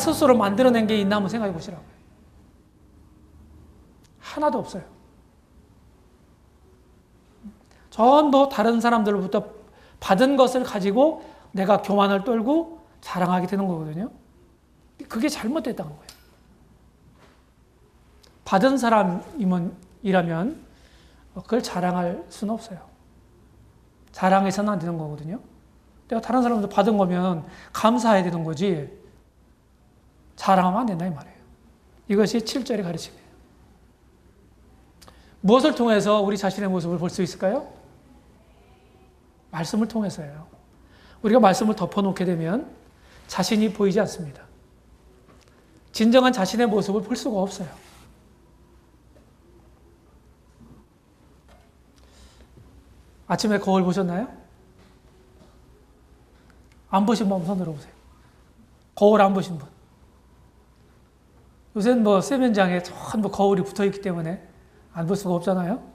스스로 만들어낸 게 있나 한번 생각해 보시라고요. 하나도 없어요. 전부 다른 사람들로부터 받은 것을 가지고 내가 교만을 떨고 자랑하게 되는 거거든요. 그게 잘못됐다는 거예요. 받은 사람이라면 그걸 자랑할 수는 없어요. 자랑해서는 안 되는 거거든요. 내가 다른 사람들 받은 거면 감사해야 되는 거지 자랑하면 안 된다 이 말이에요. 이것이 7절의 가르침이에요. 무엇을 통해서 우리 자신의 모습을 볼 수 있을까요? 말씀을 통해서예요. 우리가 말씀을 덮어놓게 되면 자신이 보이지 않습니다. 진정한 자신의 모습을 볼 수가 없어요. 아침에 거울 보셨나요? 안 보신 분 손 들어보세요. 거울 안 보신 분. 요새는 뭐 세면장에 전부 거울이 붙어 있기 때문에 안 볼 수가 없잖아요.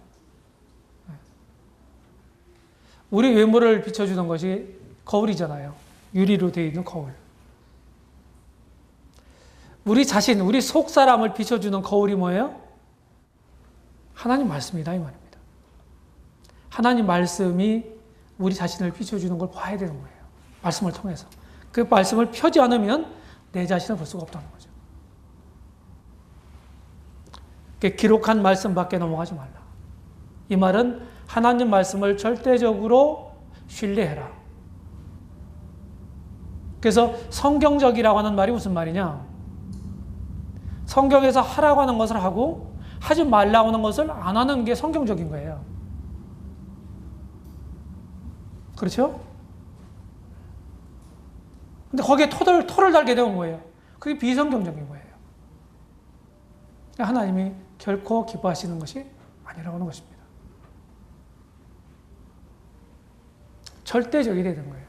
우리 외모를 비춰주는 것이 거울이잖아요. 유리로 되어 있는 거울. 우리 자신, 우리 속 사람을 비춰주는 거울이 뭐예요? 하나님 말씀이다 이 말입니다. 하나님 말씀이 우리 자신을 비춰주는 걸 봐야 되는 거예요. 말씀을 통해서. 그 말씀을 펴지 않으면 내 자신을 볼 수가 없다는 거죠. 기록한 말씀밖에 넘어가지 말라. 이 말은 하나님 말씀을 절대적으로 신뢰해라. 그래서 성경적이라고 하는 말이 무슨 말이냐? 성경에서 하라고 하는 것을 하고 하지 말라고 하는 것을 안 하는 게 성경적인 거예요. 그렇죠? 근데 거기에 토를 달게 되는 거예요. 그게 비성경적인 거예요. 하나님이 결코 기뻐하시는 것이 아니라고 하는 것입니다. 절대적이 되는 거예요.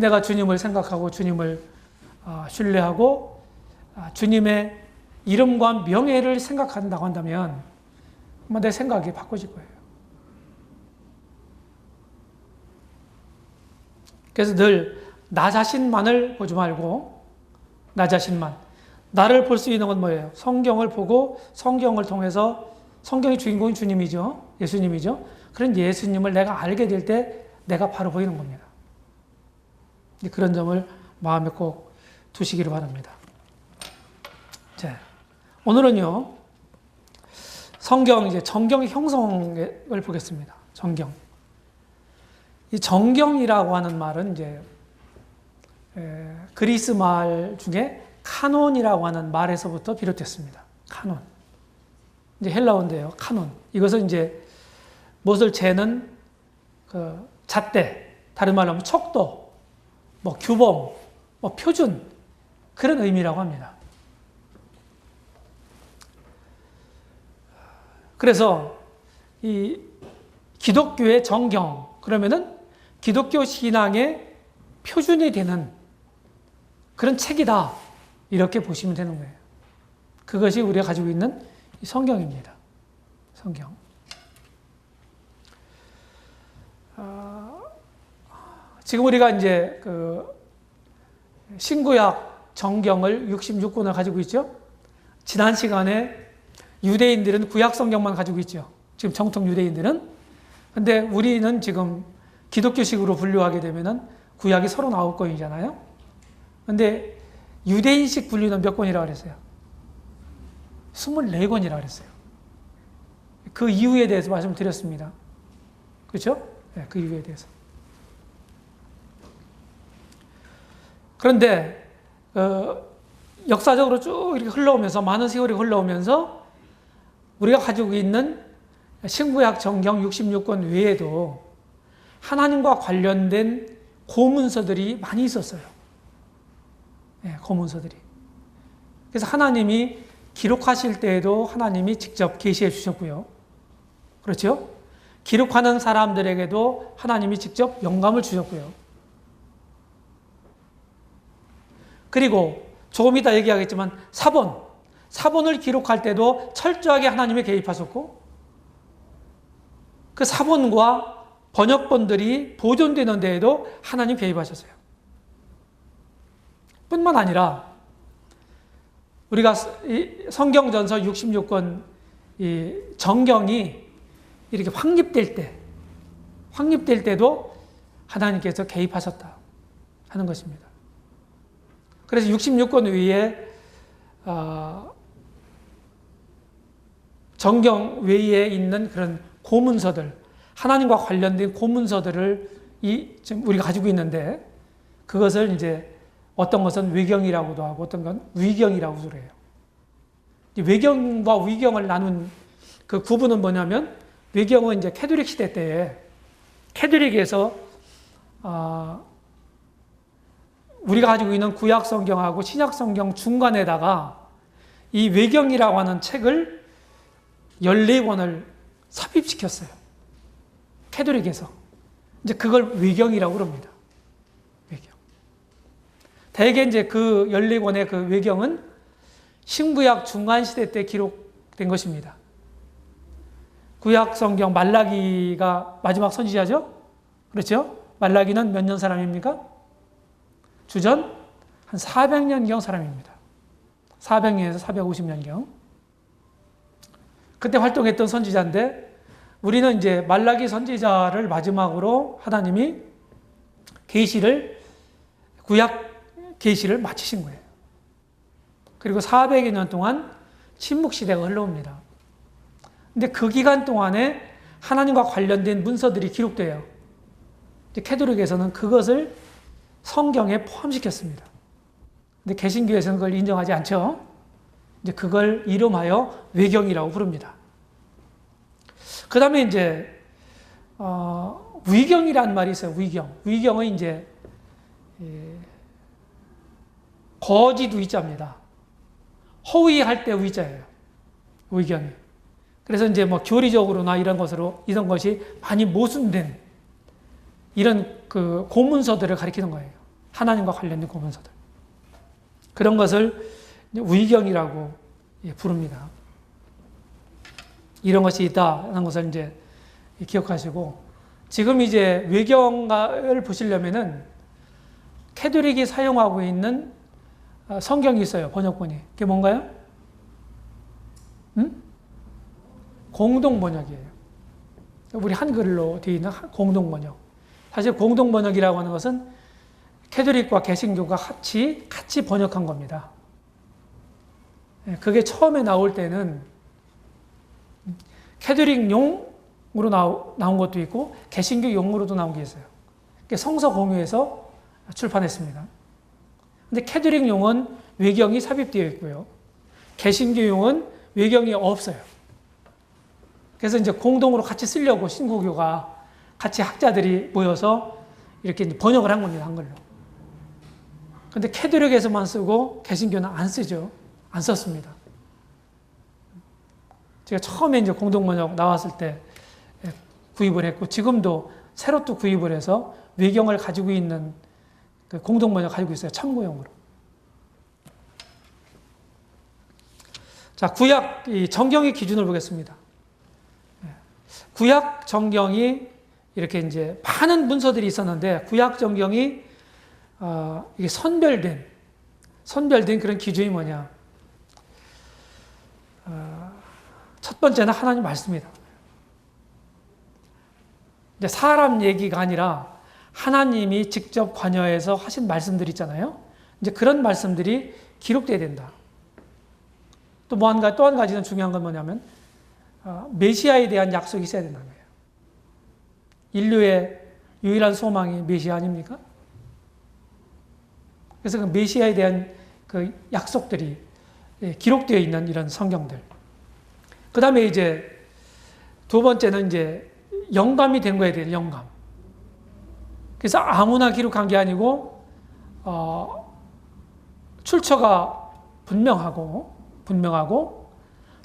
내가 주님을 생각하고 주님을 신뢰하고 주님의 이름과 명예를 생각한다고 한다면 내 생각이 바꿔질 거예요. 그래서 늘 나 자신만을 보지 말고 나 자신만. 나를 볼 수 있는 건 뭐예요? 성경을 보고 성경을 통해서 성경의 주인공이 주님이죠. 예수님이죠. 그런 예수님을 내가 알게 될 때 내가 바로 보이는 겁니다. 그런 점을 마음에 꼭 두시기를 바랍니다. 자, 오늘은요. 성경 이제 정경의 형성을 보겠습니다. 정경. 이 정경이라고 하는 말은 이제 그리스 말 중에 카논이라고 하는 말에서부터 비롯됐습니다. 카논. 이제 헬라어인데요. 카논. 이것은 이제 무엇을 재는 그 잣대, 다른 말로 하면 척도, 뭐 규범, 뭐 표준 그런 의미라고 합니다. 그래서 이 기독교의 정경 그러면은 기독교 신앙의 표준이 되는 그런 책이다. 이렇게 보시면 되는 거예요. 그것이 우리가 가지고 있는 성경입니다. 성경. 지금 우리가 이제 그 신구약 정경을 66권을 가지고 있죠. 지난 시간에 유대인들은 구약 성경만 가지고 있죠. 지금 정통 유대인들은. 근데 우리는 지금 기독교식으로 분류하게 되면은 구약이 39권이잖아요. 근데 유대인식 분류는 몇 권이라고 그랬어요? 24권이라고 그랬어요. 그 이유에 대해서 말씀을 드렸습니다. 그렇죠? 네, 그 이유에 대해서. 그런데 역사적으로 쭉 이렇게 흘러오면서 많은 세월이 흘러오면서 우리가 가지고 있는 신구약 정경 66권 외에도 하나님과 관련된 고문서들이 많이 있었어요. 네, 고문서들이. 그래서 하나님이 기록하실 때에도 하나님이 직접 계시해 주셨고요. 그렇죠? 기록하는 사람들에게도 하나님이 직접 영감을 주셨고요. 그리고 조금 이따 얘기하겠지만 사본을 기록할 때도 철저하게 하나님이 개입하셨고 그 사본과 번역본들이 보존되는 데에도 하나님 개입하셨어요. 뿐만 아니라 우리가 이 성경전서 66권 이 정경이 이렇게 확립될 때도 하나님께서 개입하셨다 하는 것입니다. 그래서 66권 위에 정경 외에 있는 그런 고문서들, 하나님과 관련된 고문서들을 지금 우리가 가지고 있는데, 그것을 이제 어떤 것은 외경이라고도 하고 어떤 건 위경이라고도 그래요. 외경과 위경을 나눈 그 구분은 뭐냐면, 외경은 이제 캐톨릭 시대 때에 캐톨릭에서 우리가 가지고 있는 구약 성경하고 신약 성경 중간에다가 이 외경이라고 하는 책을 14권을 삽입시켰어요. 캐톨릭에서. 이제 그걸 외경이라고 그럽니다. 외경. 대개 이제 그 14권의 그 외경은 신구약 중간 시대 때 기록된 것입니다. 구약 성경 말라기가 마지막 선지자죠? 그렇죠? 말라기는 몇 년 사람입니까? 주전 한 400년경 사람입니다. 400년에서 450년경. 그때 활동했던 선지자인데, 우리는 이제 말라기 선지자를 마지막으로 하나님이 구약 계시를 마치신 거예요. 그리고 400여 년 동안 침묵 시대가 흘러옵니다. 근데 그 기간 동안에 하나님과 관련된 문서들이 기록돼요. 캐톨릭에서는 그것을 성경에 포함시켰습니다. 근데 개신교에서는 그걸 인정하지 않죠. 이제 그걸 이름하여 외경이라고 부릅니다. 그 다음에 이제, 위경이라는 말이 있어요. 위경. 위경은 이제, 거짓 위자입니다. 허위할 때 위자예요. 위경이. 그래서 이제 뭐 교리적으로나 이런 것이 많이 모순된 이런 그 고문서들을 가리키는 거예요. 하나님과 관련된 고문서들. 그런 것을 위경이라고 부릅니다. 이런 것이 있다는 것을 이제 기억하시고, 지금 이제 외경을 보시려면은 캐톨릭이 사용하고 있는 성경이 있어요. 번역본이. 그게 뭔가요? 공동 번역이에요. 우리 한글로 되어 있는 공동 번역. 사실 공동 번역이라고 하는 것은 캐톨릭과 개신교가 같이 번역한 겁니다. 그게 처음에 나올 때는 캐톨릭용으로 나온 것도 있고 개신교용으로도 나온 게 있어요. 성서 공유해서 출판했습니다. 근데 캐톨릭용은 외경이 삽입되어 있고요. 개신교용은 외경이 없어요. 그래서 이제 공동으로 같이 쓰려고 신구교가 같이 학자들이 모여서 이렇게 번역을 한 겁니다. 한글로. 근데 캐톨릭에서만 쓰고 개신교는 안 쓰죠. 안 썼습니다. 제가 처음에 이제 공동번역 나왔을 때 구입을 했고, 지금도 새로 또 구입을 해서 외경을 가지고 있는 그 공동번역 가지고 있어요. 참고용으로. 자, 구약 정경의 기준을 보겠습니다. 구약 정경이 이렇게 이제 많은 문서들이 있었는데, 구약 정경이 이게 선별된 그런 기준이 뭐냐? 첫 번째는 하나님 말씀이다. 이제 사람 얘기가 아니라 하나님이 직접 관여해서 하신 말씀들 있잖아요. 이제 그런 말씀들이 기록돼야 된다. 또 한 가지는 중요한 건 뭐냐면, 메시아에 대한 약속이 있어야 된다는 거예요. 인류의 유일한 소망이 메시아 아닙니까? 그래서 그 메시아에 대한 그 약속들이 기록되어 있는 이런 성경들. 그 다음에 이제 두 번째는 이제 영감이 된 거에 대한 영감. 그래서 아무나 기록한 게 아니고, 출처가 분명하고,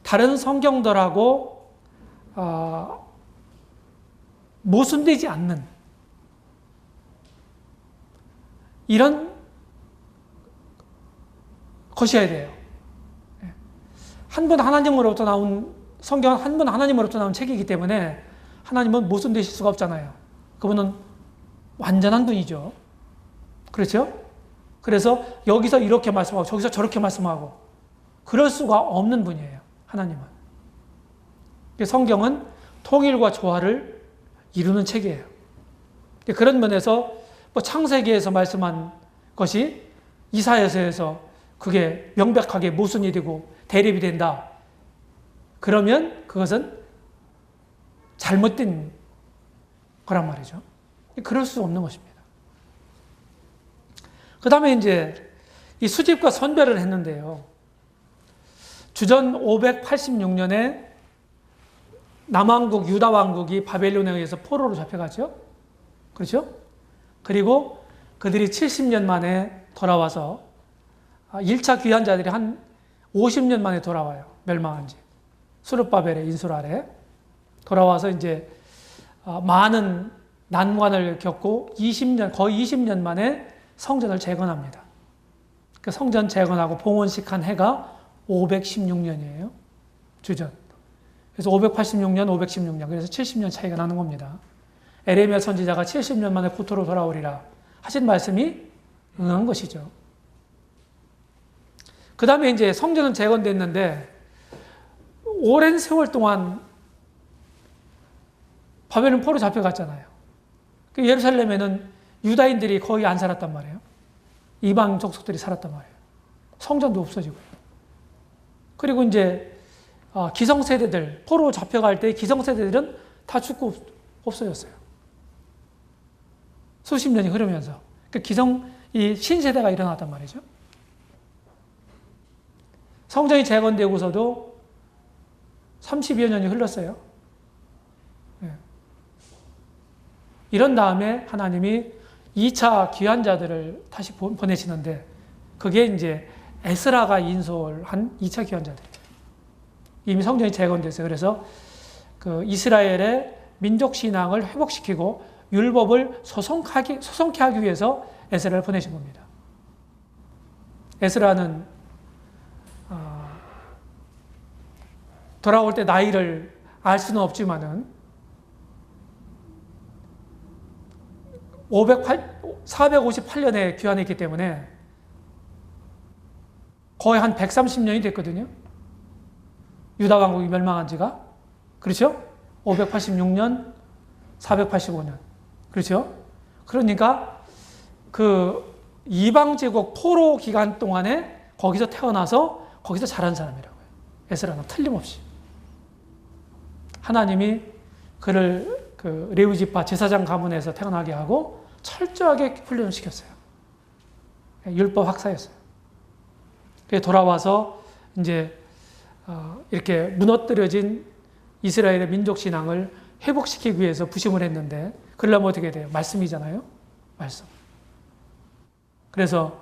다른 성경들하고, 모순되지 않는 이런 것이어야 돼요. 한 번 하나님으로부터 나온 성경은 한 번 하나님으로부터 나온 책이기 때문에 하나님은 모순되실 수가 없잖아요. 그분은 완전한 분이죠. 그렇죠? 그래서 여기서 이렇게 말씀하고 저기서 저렇게 말씀하고 그럴 수가 없는 분이에요. 하나님은. 성경은 통일과 조화를 이루는 책이에요. 그런 면에서 창세기에서 말씀한 것이 이사야서에서 그게 명백하게 모순이 되고 대립이 된다. 그러면 그것은 잘못된 거란 말이죠. 그럴 수 없는 것입니다. 그 다음에 이제 이 수집과 선별을 했는데요. 주전 586년에 남왕국 유다왕국이 바벨론에 의해서 포로로 잡혀가죠. 그렇죠? 그리고 그들이 70년 만에 돌아와서 1차 귀환자들이 한 50년 만에 돌아와요. 멸망한 지. 수르바벨의 인술 아래 돌아와서 이제 많은 난관을 겪고 거의 20년 만에 성전을 재건합니다. 그 성전 재건하고 봉헌식한 해가 516년이에요. 주전. 그래서 586년, 516년. 그래서 70년 차이가 나는 겁니다. 에레미야 선지자가 70년 만에 고토로 돌아오리라 하신 말씀이 응한 것이죠. 그 다음에 이제 성전은 재건됐는데 오랜 세월 동안 바벨론 포로 잡혀갔잖아요. 그 예루살렘에는 유다인들이 거의 안 살았단 말이에요. 이방 족속들이 살았단 말이에요. 성전도 없어지고요. 그리고 이제 기성세대들, 포로 잡혀갈 때 기성세대들은 다 죽고 없어졌어요. 수십 년이 흐르면서. 이 신세대가 일어났단 말이죠. 성전이 재건되고서도 30여 년이 흘렀어요. 이런 다음에 하나님이 2차 귀환자들을 다시 보내시는데 그게 이제 에스라가 인솔한 2차 귀환자들이에요. 이미 성전이 재건됐어요. 그래서 그 이스라엘의 민족 신앙을 회복시키고 율법을 소성케 하기 위해서 에스라를 보내신 겁니다. 에스라는 돌아올 때 나이를 알 수는 없지만은 458년에 귀환했기 때문에 거의 한 130년이 됐거든요. 유다 왕국이 멸망한 지가. 그렇죠? 586년, 485년. 그렇죠? 그러니까 그 이방 제국 포로 기간 동안에 거기서 태어나서 거기서 자란 사람이라고요. 에스라는 틀림없이. 하나님이 그를 그 레위 지파 제사장 가문에서 태어나게 하고 철저하게 훈련을 시켰어요. 율법 학사였어요. 돌아와서 이제 이렇게 무너뜨려진 이스라엘의 민족 신앙을 회복시키기 위해서 부심을 했는데 그러려면 어떻게 돼요? 말씀이잖아요. 말씀. 그래서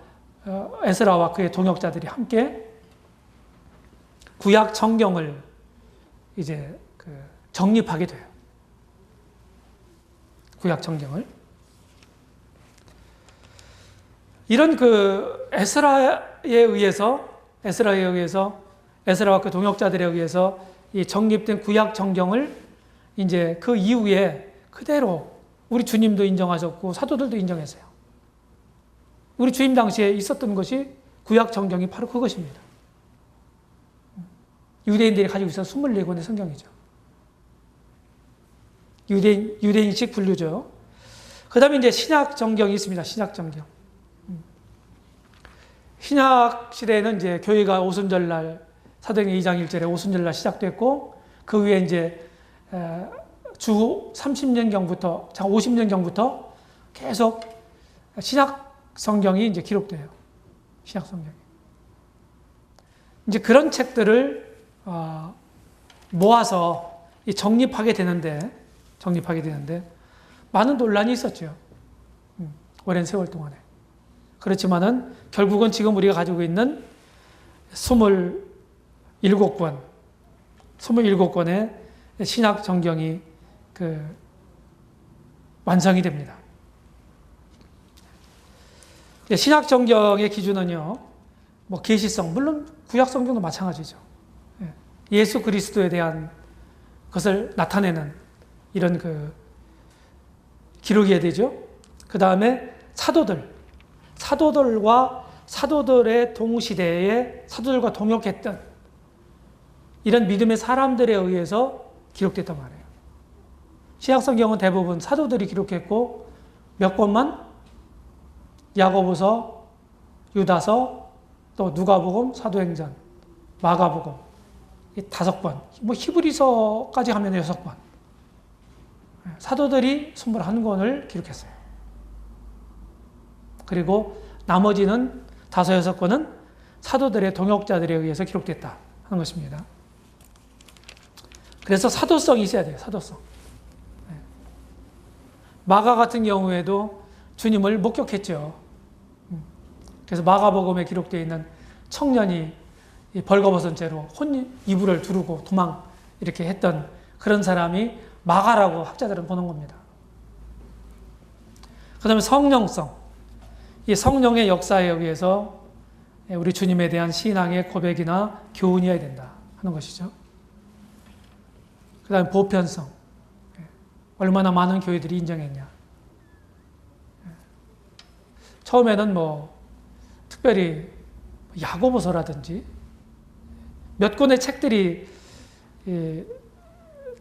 에스라와 그의 동역자들이 함께 구약 성경을 이제 정립하게 돼요. 구약 성경을. 이런 에스라에 의해서 에스라와 그 동역자들에 의해서 이 정립된 구약 성경을 이제 그 이후에 그대로 우리 주님도 인정하셨고 사도들도 인정했어요. 우리 주임 당시에 있었던 것이 구약 성경이 바로 그것입니다. 유대인들이 가지고 있어 24권의 성경이죠. 유대인식 분류죠. 그 다음에 이제 신약 성경이 있습니다. 신약 성경. 신약 시대에는 이제 교회가 오순절날 사도행전 2장 1절에 오순절날 시작됐고 그 후에 이제 주 30년경부터 50년경부터 계속 신약 성경이 이제 기록돼요. 신약 성경이. 이제 그런 책들을 모아서 정립하게 되는데 많은 논란이 있었죠. 오랜 세월 동안에. 그렇지만은 결국은 지금 우리가 가지고 있는 27권의 신약 성경이 완성이 됩니다. 신약 성경의 기준은요, 계시성, 물론 구약 성경도 마찬가지죠. 예수 그리스도에 대한 것을 나타내는 이런 기록이어야 되죠. 그 다음에 사도들과 사도들의 동시대에 사도들과 동역했던 이런 믿음의 사람들에 의해서 기록됐단 말이에요. 신약성경은 대부분 사도들이 기록했고 몇 권만? 야고보서, 유다서, 또 누가복음, 사도행전, 마가복음 이 5권, 뭐 히브리서까지 하면 6권. 사도들이 21권을 기록했어요. 그리고 나머지는 5, 6권은 사도들의 동역자들에 의해서 기록됐다 하는 것입니다. 그래서 사도성이 있어야 돼요. 사도성. 마가 같은 경우에도 주님을 목격했죠. 그래서 마가복음에 기록되어 있는 청년이 벌거벗은 채로 이불을 두르고 도망 이렇게 했던 그런 사람이 마가라고 학자들은 보는 겁니다. 그 다음에 성령성. 이 성령의 역사에 의해서 우리 주님에 대한 신앙의 고백이나 교훈이어야 된다 하는 것이죠. 그 다음에 보편성. 얼마나 많은 교회들이 인정했냐. 처음에는 특별히 야고보서라든지 몇 권의 책들이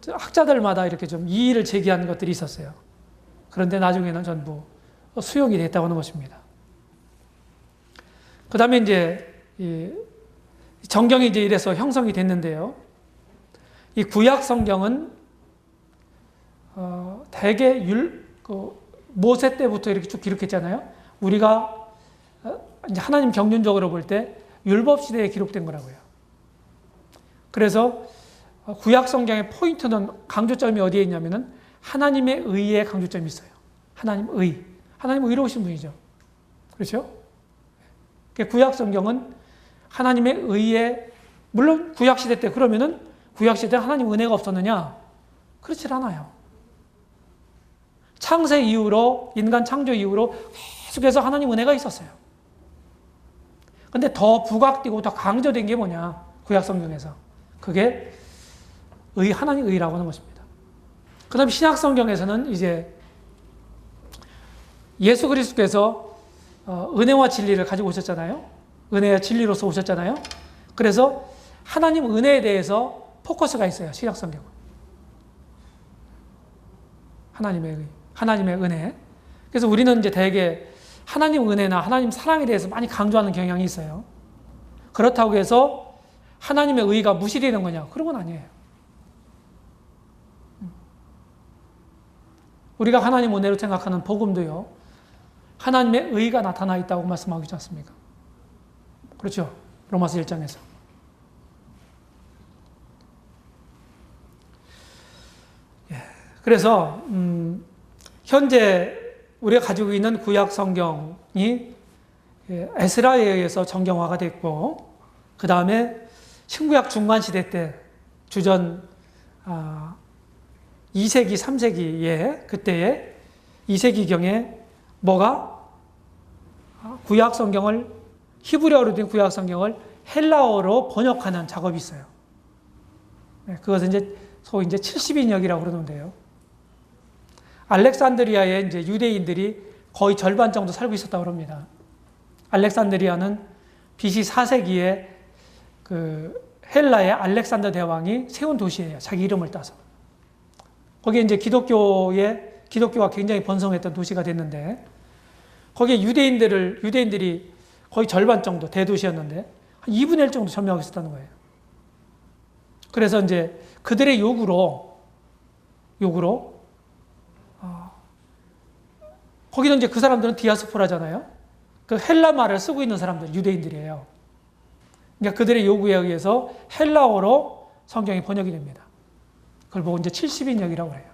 학자들마다 이렇게 좀 이의를 제기하는 것들이 있었어요. 그런데 나중에는 전부 수용이 됐다고 하는 것입니다. 그 다음에 정경이 이래서 형성이 됐는데요. 이 구약 성경은 대개 모세 때부터 이렇게 쭉 기록했잖아요. 우리가 이제 하나님 경륜적으로 볼 때 율법 시대에 기록된 거라고요. 그래서 구약 성경의 포인트는 강조점이 어디에 있냐면은 하나님의 의에 강조점이 있어요. 하나님 의로우신 분이죠. 그렇죠? 구약 성경은 하나님의 의에, 물론 구약 시대 때 그러면은 구약 시대 하나님 은혜가 없었느냐? 그렇지 않아요. 창세 이후로, 인간 창조 이후로 계속해서 하나님 은혜가 있었어요. 근데 더 부각되고 더 강조된 게 뭐냐? 구약 성경에서. 그게 하나님 의라고 하는 것입니다. 그 다음에 신약 성경에서는 이제 예수 그리스도께서 은혜와 진리를 가지고 오셨잖아요. 은혜와 진리로서 오셨잖아요. 그래서 하나님 은혜에 대해서 포커스가 있어요. 신약 성경은. 하나님의 은혜. 그래서 우리는 이제 대개 하나님 은혜나 하나님 사랑에 대해서 많이 강조하는 경향이 있어요. 그렇다고 해서 하나님의 의가 무시되는 거냐? 그런 건 아니에요. 우리가 하나님 은혜로 생각하는 복음도요. 하나님의 의가 나타나 있다고 말씀하고 있지 않습니까? 그렇죠? 로마서 1장에서. 그래서 현재 우리가 가지고 있는 구약 성경이 에스라에 의해서 정경화가 됐고, 그 다음에 신구약 중간 시대 때 주전 2세기, 3세기에 그때에 2세기경에 구약 성경을 히브리어로 된 구약 성경을 헬라어로 번역하는 작업이 있어요. 그것은 소위 70인역이라고 그러는데요. 알렉산드리아에 유대인들이 거의 절반 정도 살고 있었다고 합니다. 알렉산드리아는 BC 4세기에 헬라의 알렉산더 대왕이 세운 도시예요. 자기 이름을 따서. 거기에 기독교가 굉장히 번성했던 도시가 됐는데, 거기에 유대인들이 거의 절반 정도 대도시였는데, 한 2분의 1 정도 점령하고 있었다는 거예요. 그래서 그들의 요구로, 거기는 그 사람들은 디아스포라잖아요. 그 헬라 말을 쓰고 있는 사람들, 유대인들이에요. 그러니까 그들의 요구에 의해서 헬라어로 성경이 번역이 됩니다. 그걸 보고 70인역이라고 해요.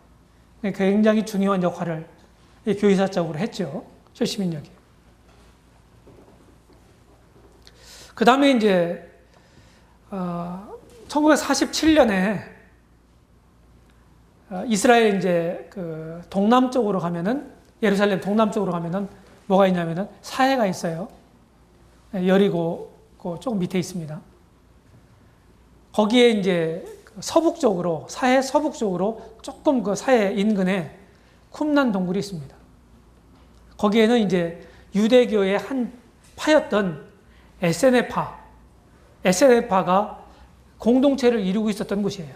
굉장히 중요한 역할을 교회사적으로 했죠. 70인역이. 그 다음에 1947년에 이스라엘 동남쪽으로 가면은, 예루살렘 동남쪽으로 가면은 뭐가 있냐면은 사해가 있어요. 여리고 조금 밑에 있습니다. 거기에 서북쪽으로, 사해 서북쪽으로 조금 사해 인근에 쿰난 동굴이 있습니다. 거기에는 유대교의 한 파였던 SNF파가 공동체를 이루고 있었던 곳이에요.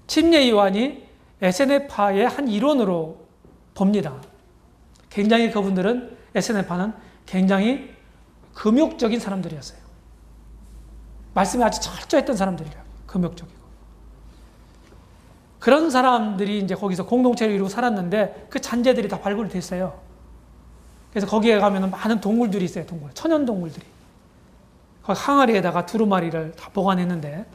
침례 요한이 SNF파의 한 일원으로 봅니다. 굉장히 그분들은 SNF파는 굉장히 금욕적인 사람들이었어요. 말씀이 아주 철저했던 사람들이에요. 금욕적이고. 그런 사람들이 이제 거기서 공동체를 이루고 살았는데 그 잔재들이 다 발굴이 됐어요. 그래서 거기에 가면 많은 동물들이 있어요. 천연 동물들이. 거기 항아리에다가 두루마리를 다 보관했는데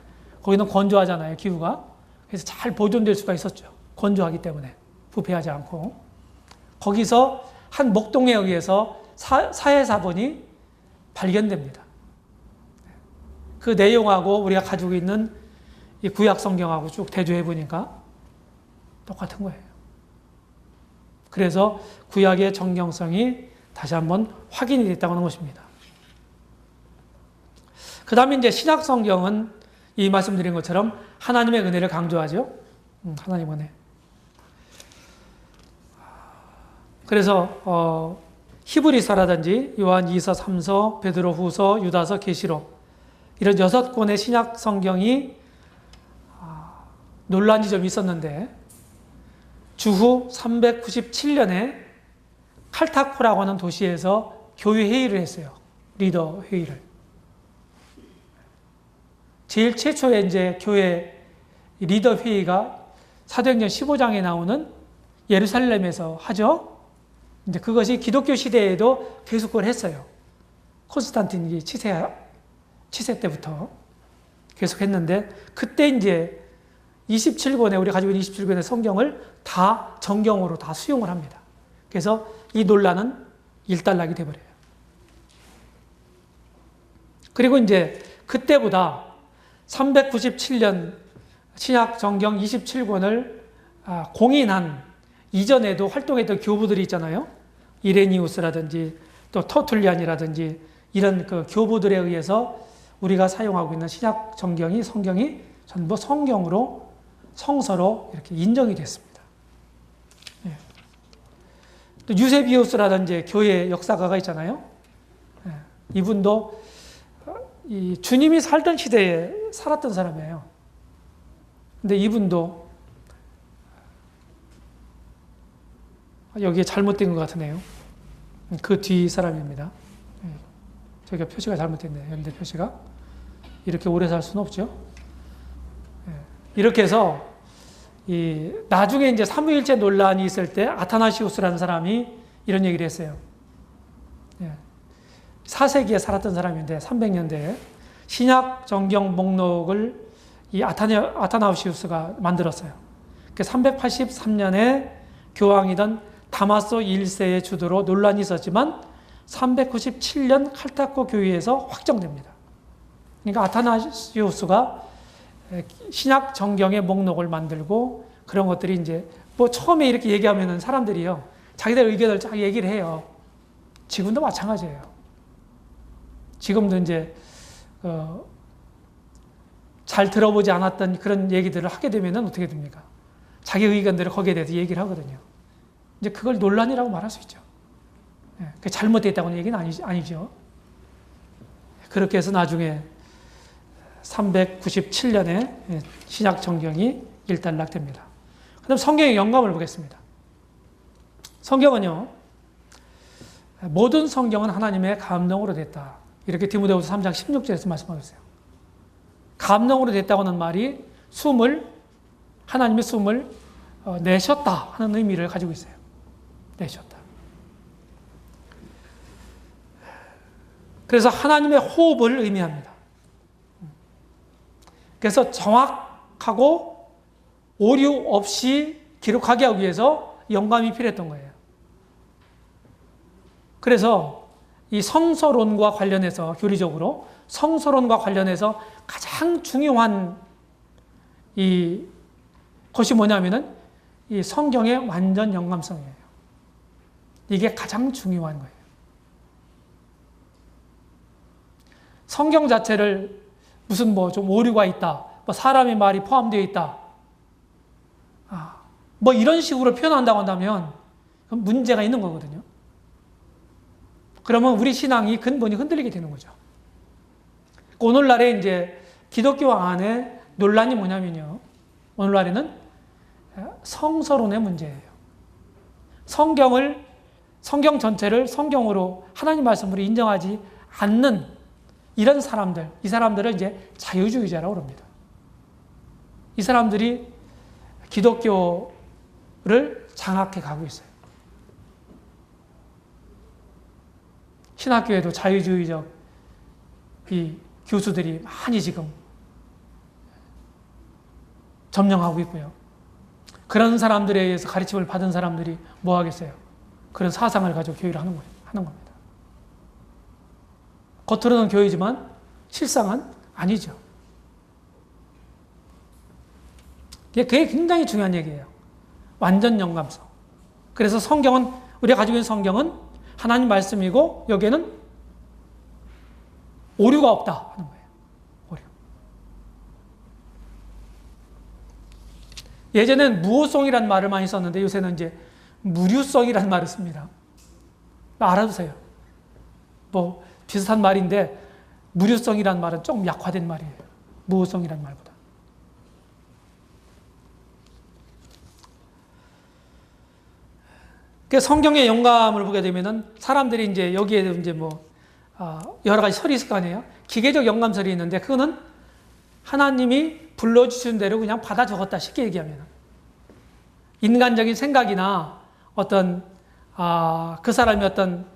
거기는 건조하잖아요. 기후가. 그래서 잘 보존될 수가 있었죠. 건조하기 때문에 부패하지 않고. 거기서 한 목동에 의해서 사해사본이 발견됩니다. 그 내용하고 우리가 가지고 있는 이 구약 성경하고 쭉 대조해 보니까 똑같은 거예요. 그래서 구약의 정경성이 다시 한번 확인이 됐다고 하는 것입니다. 그 다음에 이제 신약 성경은 이 말씀드린 것처럼 하나님의 은혜를 강조하죠. 하나님의 은혜. 그래서 히브리서라든지 요한 2서, 3서, 베드로 후서, 유다서, 계시록 이런 6권의 신약 성경이 논란이 좀 있었는데 주후 397년에 칼타코라고 하는 도시에서 교회 회의를 했어요. 리더 회의를. 제일 최초의 이제 교회 리더 회의가 사도행전 15장에 나오는 예루살렘에서 하죠. 이제 그것이 기독교 시대에도 계속 그걸 했어요. 콘스탄틴이 치세 때부터 계속 했는데 그때 이제 27권에 우리 가지고 있는 27권의 성경을 다 정경으로 다 수용을 합니다. 그래서 이 논란은 일단락이 돼버려요. 그리고 이제 그때보다 397년 신약 정경 27권을 공인한 이전에도 활동했던 교부들이 있잖아요. 이레니우스라든지 또 터툴리안이라든지 이런 그 교부들에 의해서 우리가 사용하고 있는 신약 성경이 전부 성경으로 성서로 이렇게 인정이 됐습니다. 예. 또 유세비우스라든지 교회 역사가가 있잖아요. 예. 이분도 이 주님이 살던 시대에 살았던 사람이에요. 근데 이분도 여기에 잘못된 것 같으네요. 그 뒤 사람입니다. 저기가 표시가 잘못됐네요. 현대 표시가. 이렇게 오래 살 수는 없죠. 이렇게 해서 나중에 이제 삼위일체 논란이 있을 때 아타나시우스라는 사람이 이런 얘기를 했어요. 4세기에 살았던 사람인데 300년대에 신약 정경 목록을 이 아타나시우스가 만들었어요. 383년에 교황이던 다마소 1세의 주도로 논란이 있었지만 397년 칼타코 교회에서 확정됩니다. 그러니까 아타나시우스가 신약 정경의 목록을 만들고 그런 것들이 이제 뭐 처음에 이렇게 얘기하면은 사람들이요 자기들 의견을 쫙 얘기를 해요. 지금도 마찬가지예요. 지금도 이제 잘 들어보지 않았던 그런 얘기들을 하게 되면은 어떻게 됩니까? 자기 의견들을 거기에 대해서 얘기를 하거든요. 이제 그걸 논란이라고 말할 수 있죠. 그 잘못됐다고는 얘기는 아니죠. 그렇게 해서 나중에 397년에 신약 정경이 일단락됩니다. 그다음 성경의 영감을 보겠습니다. 성경은요, 모든 성경은 하나님의 감동으로 됐다. 이렇게 디모데후서 3장 16절에서 말씀하고 있어요. 감동으로 됐다고 하는 말이 하나님의 숨을 내셨다 하는 의미를 가지고 있어요. 내셨다. 그래서 하나님의 호흡을 의미합니다. 그래서 정확하고 오류 없이 기록하게 하기 위해서 영감이 필요했던 거예요. 그래서 이 성서론과 관련해서 교리적으로 성서론과 관련해서 가장 중요한 이 것이 뭐냐면은 이 성경의 완전 영감성이에요. 이게 가장 중요한 거예요. 성경 자체를 무슨 뭐 좀 오류가 있다, 뭐 사람의 말이 포함되어 있다, 뭐 이런 식으로 표현한다고 한다면 문제가 있는 거거든요. 그러면 우리 신앙이 근본이 흔들리게 되는 거죠. 오늘날에 이제 기독교 안에 논란이 뭐냐면요. 오늘날에는 성서론의 문제예요. 성경 전체를 성경으로 하나님 말씀으로 인정하지 않는 이런 사람들, 이 사람들을 이제 자유주의자라고 합니다. 이 사람들이 기독교를 장악해 가고 있어요. 신학교에도 자유주의적 이 교수들이 많이 지금 점령하고 있고요. 그런 사람들에 의해서 가르침을 받은 사람들이 뭐 하겠어요? 그런 사상을 가지고 교회를 하는 겁니다. 겉으로는 교회지만 실상은 아니죠. 그게 굉장히 중요한 얘기예요. 완전 영감성. 그래서 성경은, 우리가 가지고 있는 성경은 하나님 말씀이고 여기에는 오류가 없다 하는 거예요. 오류. 예전엔 무호성이라는 말을 많이 썼는데 요새는 이제 무류성이라는 말을 씁니다. 알아두세요. 뭐 비슷한 말인데 무류성이라는 말은 조금 약화된 말이에요. 무호성이라는 말보다. 성경의 영감을 보게 되면은 사람들이 이제 여기에 이제 여러 가지 설이 있을 거 아니에요. 기계적 영감설이 있는데 그거는 하나님이 불러주신 대로 그냥 받아 적었다. 쉽게 얘기하면 인간적인 생각이나 어떤 그 사람의 어떤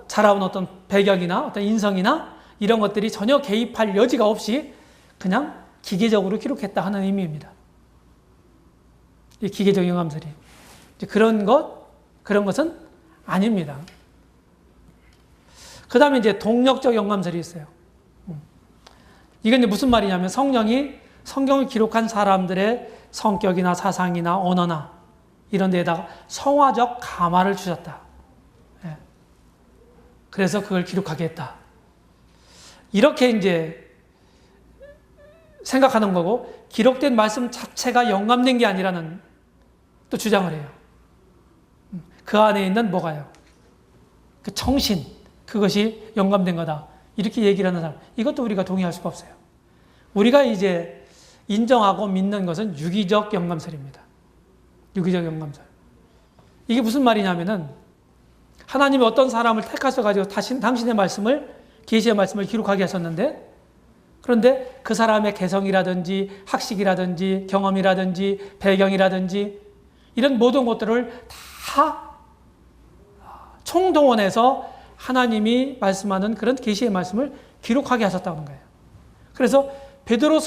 자라온 어떤 배경이나 어떤 인성이나 이런 것들이 전혀 개입할 여지가 없이 그냥 기계적으로 기록했다 하는 의미입니다. 이 기계적 영감설이 그런 것은 아닙니다. 그 다음에 이제 동력적 영감설이 있어요. 이건 이제 무슨 말이냐면 성령이 성경을 기록한 사람들의 성격이나 사상이나 언어나 이런 데에다가 성화적 감화를 주셨다. 그래서 그걸 기록하게 했다. 이렇게 이제 생각하는 거고 기록된 말씀 자체가 영감된 게 아니라는 또 주장을 해요. 그 안에 있는 뭐가요? 그 정신, 그것이 영감된 거다. 이렇게 얘기를 하는 사람, 이것도 우리가 동의할 수가 없어요. 우리가 이제 인정하고 믿는 것은 유기적 영감설입니다. 유기적 영감설. 이게 무슨 말이냐면은 하나님이 어떤 사람을 택하셔가지고 당신의 말씀을, 계시의 말씀을 기록하게 하셨는데 그런데 그 사람의 개성이라든지 학식이라든지 경험이라든지 배경이라든지 이런 모든 것들을 다 총동원해서 하나님이 말씀하는 그런 계시의 말씀을 기록하게 하셨다는 거예요. 그래서 베드로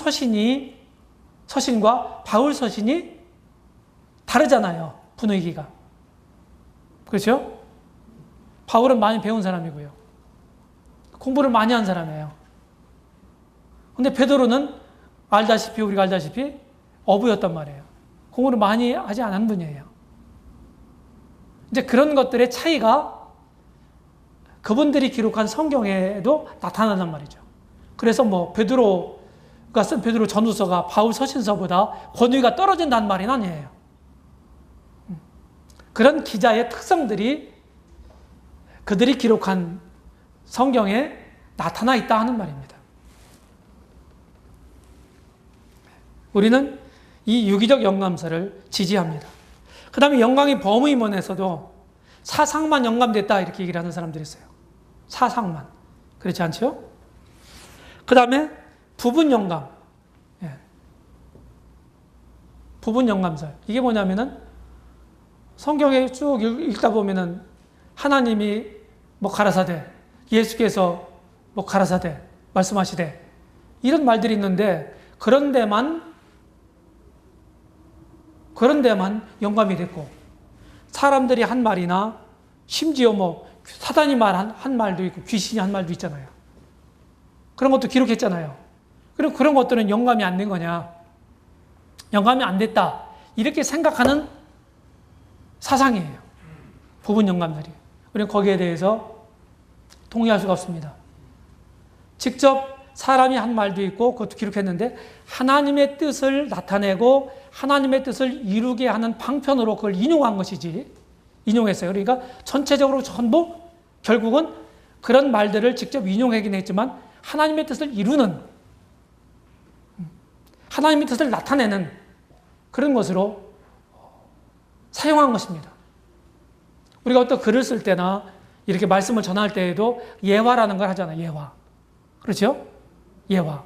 서신과 바울 서신이 다르잖아요. 분위기가. 그렇죠? 바울은 많이 배운 사람이고요. 공부를 많이 한 사람이에요. 근데 베드로는 우리가 알다시피 어부였단 말이에요. 공부를 많이 하지 않은 분이에요. 이제 그런 것들의 차이가 그분들이 기록한 성경에도 나타난단 말이죠. 그래서 베드로가 쓴 베드로 전후서가 바울 서신서보다 권위가 떨어진다는 말은 아니에요. 그런 기자의 특성들이 그들이 기록한 성경에 나타나 있다 하는 말입니다. 우리는 이 유기적 영감설을 지지합니다. 그 다음에 영광의 범의문에서도 사상만 영감됐다 이렇게 얘기를 하는 사람들이 있어요. 사상만. 그렇지 않죠? 그 다음에 부분 영감. 부분 영감설. 이게 뭐냐면은 성경에 쭉 읽다 보면은 하나님이 가라사대, 예수께서 가라사대 말씀하시되 이런 말들이 있는데 그런 데만 영감이 됐고 사람들이 한 말이나 심지어 사단이 한 말도 있고 귀신이 한 말도 있잖아요. 그런 것도 기록했잖아요. 그럼 그런 것들은 영감이 안 된 거냐? 영감이 안 됐다. 이렇게 생각하는 사상이에요. 부분 영감들이. 우리는 거기에 대해서 동의할 수가 없습니다. 직접 사람이 한 말도 있고 그것도 기록했는데 하나님의 뜻을 나타내고 하나님의 뜻을 이루게 하는 방편으로 그걸 인용한 것이지. 인용했어요. 그러니까 전체적으로 전부 결국은 그런 말들을 직접 인용하긴 했지만 하나님의 뜻을 이루는, 하나님의 뜻을 나타내는 그런 것으로 사용한 것입니다. 우리가 어떤 글을 쓸 때나 이렇게 말씀을 전할 때에도 예화라는 걸 하잖아요. 예화. 그렇죠? 예화.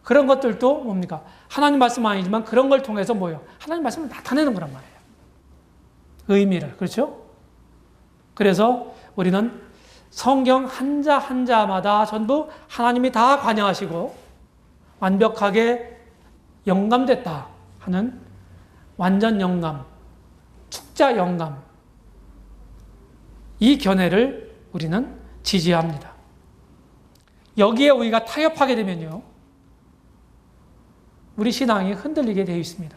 그런 것들도 뭡니까? 하나님 말씀은 아니지만 그런 걸 통해서 뭐예요? 하나님 말씀을 나타내는 거란 말이에요. 의미를. 그렇죠? 그래서 우리는 성경 한자 한자마다 전부 하나님이 다 관여하시고 완벽하게 영감됐다 하는 완전 영감, 축자 영감, 이 견해를 우리는 지지합니다. 여기에 우리가 타협하게 되면요, 우리 신앙이 흔들리게 되어 있습니다.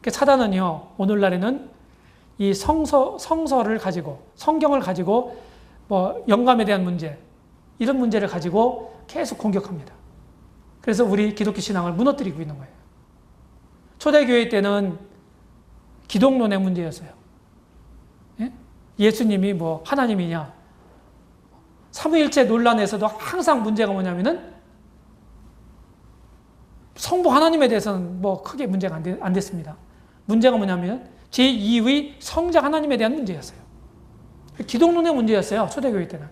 사단은요, 오늘날에는 이 성서를 가지고, 성경을 가지고, 영감에 대한 문제, 이런 문제를 가지고 계속 공격합니다. 그래서 우리 기독교 신앙을 무너뜨리고 있는 거예요. 초대교회 때는 기독론의 문제였어요. 예? 예수님이 하나님이냐. 삼위일체 논란에서도 항상 문제가 뭐냐면은 성부 하나님에 대해서는 크게 문제가 안 됐습니다. 문제가 뭐냐면 제2의 성자 하나님에 대한 문제였어요. 기독론의 문제였어요. 초대교회 때는.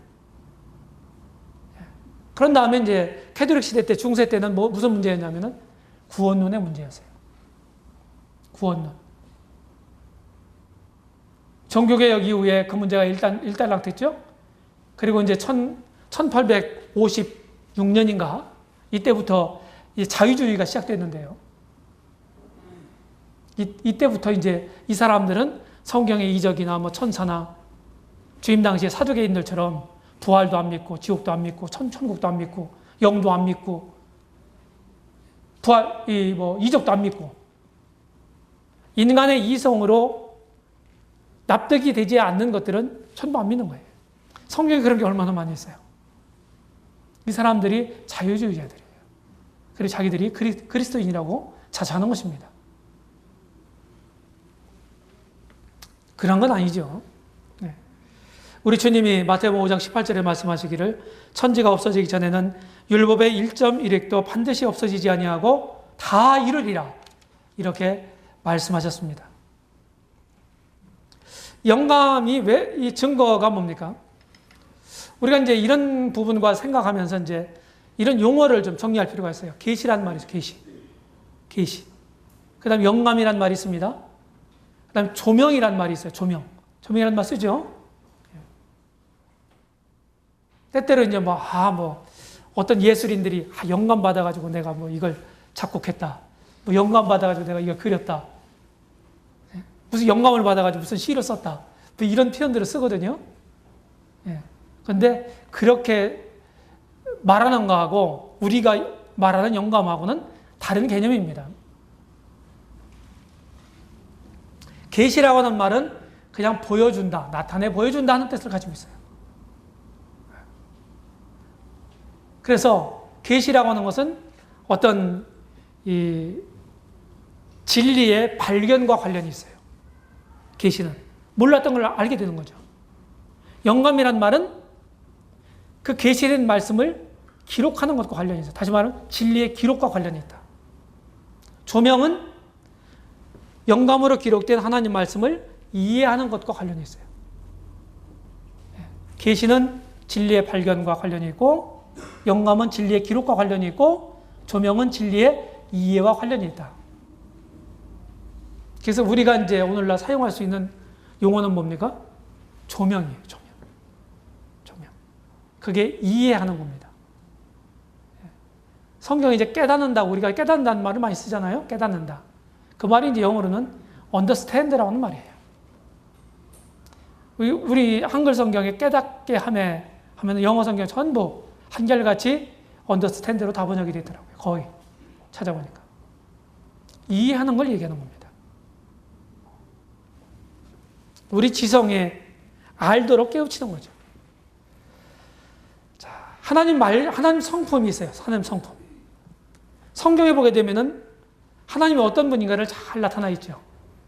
그런 다음에 이제 캐톨릭 시대 때, 중세 때는 무슨 문제였냐면은 구원론의 문제였어요. 구원론. 종교개혁 이후에 그 문제가 일단락됐죠. 그리고 이제 1856년인가 이때부터 자유주의가 시작됐는데요. 이때부터 이제 이 사람들은 성경의 이적이나 천사나 주임 당시에 사두개인들처럼 부활도 안 믿고 지옥도 안 믿고 천국도 안 믿고 영도 안 믿고 이적도 안 믿고 인간의 이성으로 납득이 되지 않는 것들은 전부 안 믿는 거예요. 성경에 그런 게 얼마나 많이 있어요. 이 사람들이 자유주의자들이에요. 그리고 자기들이 그리스도인이라고 자처하는 것입니다. 그런 건 아니죠. 네. 우리 주님이 마태복음 5장 18절에 말씀하시기를 천지가 없어지기 전에는 율법의 1.1획도 반드시 없어지지 아니하고 다 이루리라, 이렇게 말씀하셨습니다. 영감이 왜, 이 증거가 뭡니까? 우리가 이제 이런 부분과 생각하면서 이제 이런 용어를 좀 정리할 필요가 있어요. 계시란 말이 있어요. 계시. 그 다음에 영감이란 말이 있습니다. 그 다음에 조명이란 말이 있어요. 조명이란 말 쓰죠? 때때로 이제 어떤 예술인들이 영감 받아가지고 내가 이걸 작곡했다. 영감 받아가지고 내가 이걸 그렸다. 무슨 영감을 받아가지고 무슨 시를 썼다. 이런 표현들을 쓰거든요. 그런데 그렇게 말하는 거하고 우리가 말하는 영감하고는 다른 개념입니다. 계시라고 하는 말은 그냥 보여준다, 나타내 보여준다 하는 뜻을 가지고 있어요. 그래서 계시라고 하는 것은 어떤 이 진리의 발견과 관련이 있어요. 계시는 몰랐던 걸 알게 되는 거죠. 영감이란 말은 그 계시된 말씀을 기록하는 것과 관련이 있어요. 다시 말하면 진리의 기록과 관련이 있다. 조명은 영감으로 기록된 하나님 말씀을 이해하는 것과 관련이 있어요. 계시는 진리의 발견과 관련이 있고, 영감은 진리의 기록과 관련이 있고, 조명은 진리의 이해와 관련이 있다. 그래서 우리가 이제 오늘날 사용할 수 있는 용어는 뭡니까? 조명이에요. 조명. 그게 이해하는 겁니다. 성경이 이제 깨닫는다, 우리가 깨닫는다는 말을 많이 쓰잖아요. 깨닫는다. 그 말이 이제 영어로는 understand라고 하는 말이에요. 우리 한글 성경에 깨닫게 하면 영어 성경 전부 한결같이 understand로 다 번역이 되더라고요. 거의 찾아보니까. 이해하는 걸 얘기하는 겁니다. 우리 지성에 알도록 깨우치는 거죠. 자, 하나님 성품이 있어요. 하나님 성품. 성경에 보게 되면은 하나님이 어떤 분인가를 잘 나타나 있죠.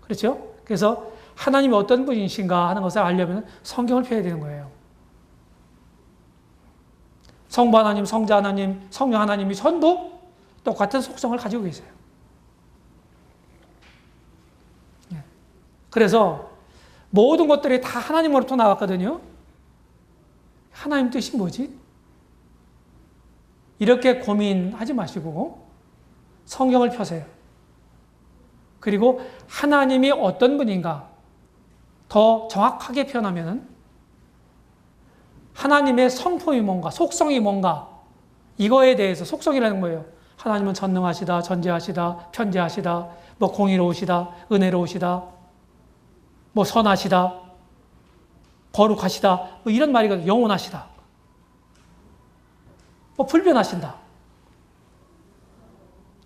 그렇죠? 그래서 하나님이 어떤 분이신가 하는 것을 알려면 성경을 펴야 되는 거예요. 성부 하나님, 성자 하나님, 성령 하나님이 전부 똑같은 속성을 가지고 계세요. 그래서 모든 것들이 다 하나님으로부터 나왔거든요. 하나님 뜻이 뭐지? 이렇게 고민하지 마시고 성경을 펴세요. 그리고 하나님이 어떤 분인가 더 정확하게 표현하면 하나님의 성품이 뭔가, 속성이 뭔가, 이거에 대해서, 속성이라는 거예요. 하나님은 전능하시다, 전지하시다, 편재하시다, 뭐 공의로우시다, 은혜로우시다, 뭐 선하시다, 거룩하시다, 뭐 이런 말이거든요. 영원하시다, 뭐 불변하신다.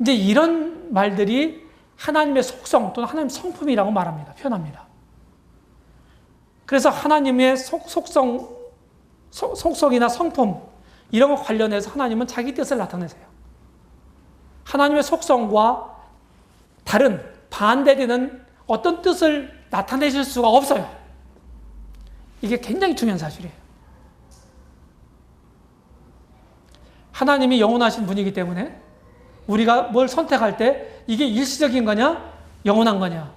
이제 이런 말들이 하나님의 속성 또는 하나님의 성품이라고 말합니다. 표현합니다. 그래서 하나님의 속성이나 성품 이런 것 관련해서 하나님은 자기 뜻을 나타내세요. 하나님의 속성과 다른 반대되는 어떤 뜻을 나타내실 수가 없어요. 이게 굉장히 중요한 사실이에요. 하나님이 영원하신 분이기 때문에 우리가 뭘 선택할 때 이게 일시적인 거냐, 영원한 거냐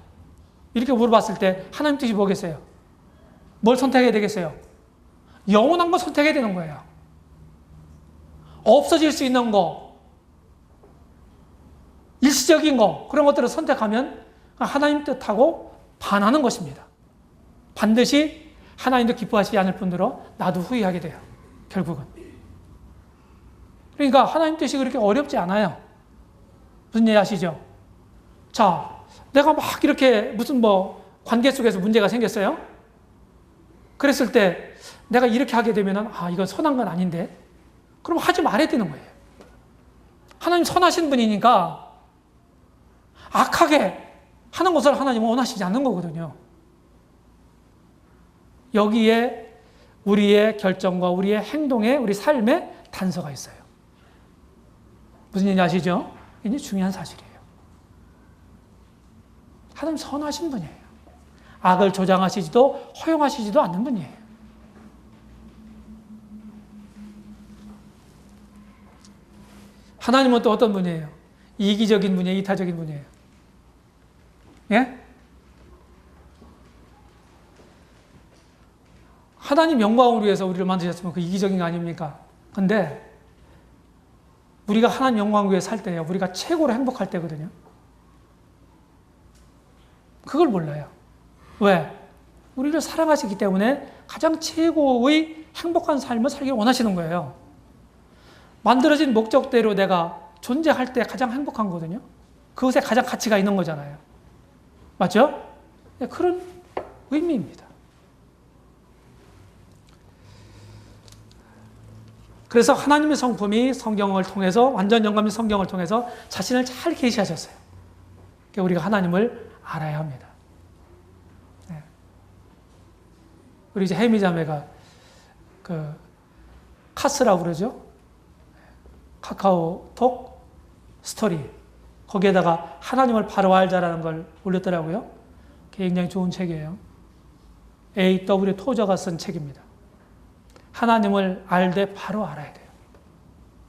이렇게 물어봤을 때 하나님 뜻이 뭐겠어요? 뭘 선택해야 되겠어요? 영원한 거 선택해야 되는 거예요. 없어질 수 있는 거, 일시적인 거, 그런 것들을 선택하면 하나님 뜻하고 반하는 것입니다. 반드시 하나님도 기뻐하시지 않을 뿐더러 나도 후회하게 돼요. 결국은. 그러니까 하나님 뜻이 그렇게 어렵지 않아요. 무슨 얘기 아시죠? 자, 내가 막 이렇게 무슨 뭐 관계 속에서 문제가 생겼어요. 그랬을 때 내가 이렇게 하게 되면은 이건 선한 건 아닌데. 그럼 하지 말아야 되는 거예요. 하나님 선하신 분이니까 악하게 하는 것을 하나님은 원하시지 않는 거거든요. 여기에 우리의 결정과 우리의 행동에, 우리 삶에 단서가 있어요. 무슨 얘기인지 아시죠? 이게 중요한 사실이에요. 하나님 선하신 분이에요. 악을 조장하시지도 허용하시지도 않는 분이에요. 하나님은 또 어떤 분이에요? 이기적인 분이에요? 이타적인 분이에요? 예? 하나님 영광을 위해서 우리를 만드셨으면 그 이기적인 거 아닙니까? 근데 우리가 하나님 영광을 위해 살 때요, 우리가 최고로 행복할 때거든요. 그걸 몰라요. 왜? 우리를 사랑하시기 때문에 가장 최고의 행복한 삶을 살기를 원하시는 거예요. 만들어진 목적대로 내가 존재할 때 가장 행복한 거거든요. 그것에 가장 가치가 있는 거잖아요. 맞죠? 네, 그런 의미입니다. 그래서 하나님의 성품이 성경을 통해서, 완전 영감인 성경을 통해서 자신을 잘 계시하셨어요. 그러니까 우리가 하나님을 알아야 합니다. 네. 우리 이제 혜미 자매가 그 카스라고 그러죠? 카카오톡 스토리, 거기에다가 하나님을 바로 알자라는 걸 올렸더라고요. 굉장히 좋은 책이에요. A.W. 토저가 쓴 책입니다. 하나님을 알되 바로 알아야 돼요.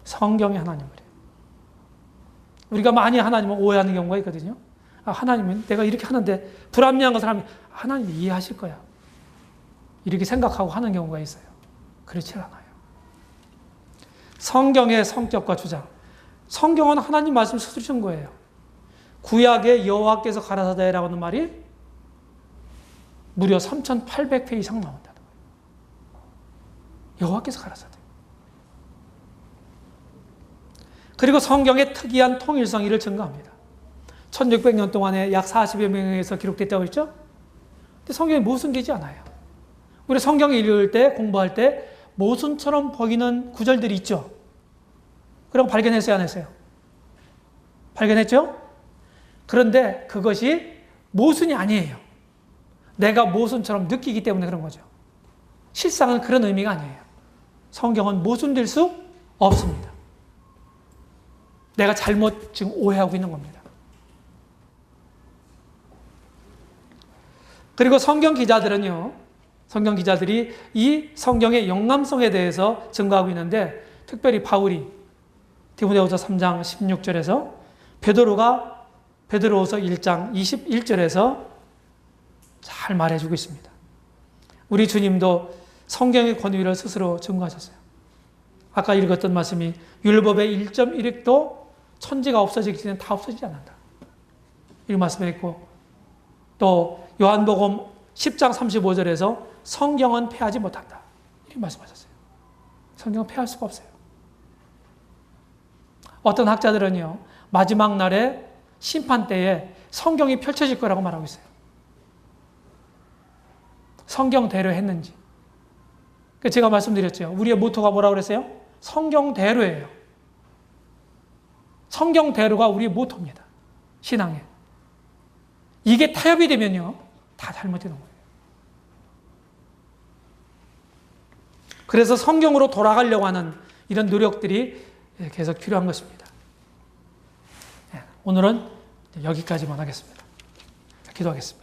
성경의 하나님을. 우리가 많이 하나님을 오해하는 경우가 있거든요. 하나님은 내가 이렇게 하는데 불합리한 것을 하면 하나님이 이해하실 거야, 이렇게 생각하고 하는 경우가 있어요. 그렇지 않아요. 성경의 성격과 주장. 성경은 하나님 말씀 써주신 거예요. 구약의 여호와께서 가라사대라고 하는 말이 무려 3,800회 이상 나온다는 거예요. 여호와께서 가라사대. 그리고 성경의 특이한 통일성을 증거합니다. 1600년 동안에 약 40여 명에서 기록됐다고 했죠? 근데 성경이 모순되지 않아요. 우리 성경 읽을 때, 공부할 때 모순처럼 보이는 구절들이 있죠? 그럼 발견했어요, 안 했어요? 발견했죠? 그런데 그것이 모순이 아니에요. 내가 모순처럼 느끼기 때문에 그런 거죠. 실상은 그런 의미가 아니에요. 성경은 모순될 수 없습니다. 내가 잘못 지금 오해하고 있는 겁니다. 그리고 성경 기자들은요, 성경 기자들이 이 성경의 영감성에 대해서 증거하고 있는데 특별히 바울이 디모데후서 3장 16절에서 베드로가 베드로후서 1장 21절에서 잘 말해주고 있습니다. 우리 주님도 성경의 권위를 스스로 증거하셨어요. 아까 읽었던 말씀이 율법의 1.1획도 천지가 없어지기 전에 다 없어지지 않는다. 이 말씀을 했고, 또 요한복음 10장 35절에서 성경은 패하지 못한다. 이렇게 말씀하셨어요. 성경은 패할 수가 없어요. 어떤 학자들은요, 마지막 날에 심판 때에 성경이 펼쳐질 거라고 말하고 있어요. 성경대로 했는지. 제가 말씀드렸죠. 우리의 모토가 뭐라고 그랬어요? 성경대로예요. 성경대로가 우리의 모토입니다. 신앙에. 이게 타협이 되면요, 다 잘못되는 거예요. 그래서 성경으로 돌아가려고 하는 이런 노력들이 계속 필요한 것입니다. 오늘은 여기까지만 하겠습니다. 기도하겠습니다.